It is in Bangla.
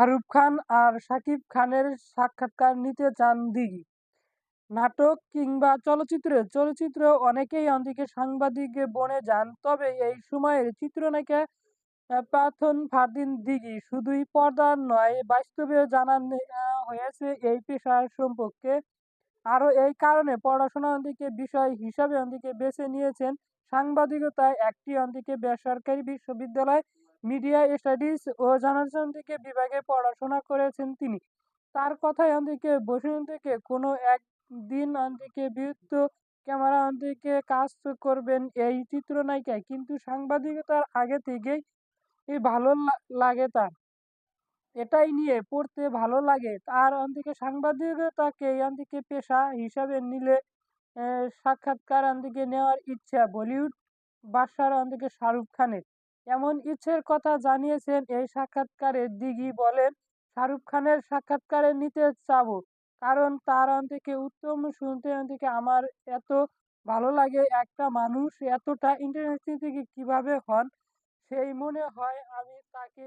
শাহরুখ খান আর শাকিব খানের সাক্ষাৎকার নিতে চান দিঘি। নাটক কিংবা চলচ্চিত্রে অনেকেই অন্যদিকে সাংবাদিক বনে যান। তবে এই সময়ের চিত্রনায়িকা পাথন ফারদিন দিঘি শুধুই পর্দার নয়, বাস্তবেও জানান হয়েছে এই পেশা সম্পর্কে। আরও এই কারণে পড়াশোনা দিকে বিষয় হিসাবে দিকে বেছে নিয়েছেন সাংবাদিকতায়। একটি দিকে বেসরকারি বিশ্ববিদ্যালয় মিডিয়া স্টাডিজ ও জার্নালিজম দিকে বিভাগে পড়াশোনা করেছেন তিনি। তার কথায় দিকে বসে থেকে কোনো একদিন দিকে বৃত্ত ক্যামেরা দিকে কাজ করবেন এই চিত্রনায়িকা, কিন্তু সাংবাদিকতার আগে থেকেই ভালো লাগে তার। এটাই নিয়ে পড়তে ভালো লাগে। আর অন্যদিকে সাংবাদিকতাকে অন্যদিকে পেশা হিসাবে নিলে সাক্ষাৎকার অন্যদিকে নেওয়ার ইচ্ছা বলিউড বাদশার অন্যদিকে শাহরুখ খানের। এমন ইচ্ছের কথা জানিয়েছেন এই সাক্ষাৎকারে দিঘি। বলেন, শাহরুখ খানের সাক্ষাৎকারে নিতে চাবো, কারণ তার অন্যদিকে উত্তম শুনতে অন্যদিকে আমার এত ভালো লাগে। একটা মানুষ এতটা ইন্টারনেট থেকে কিভাবে হন, সেই মনে হয় আমি তাকে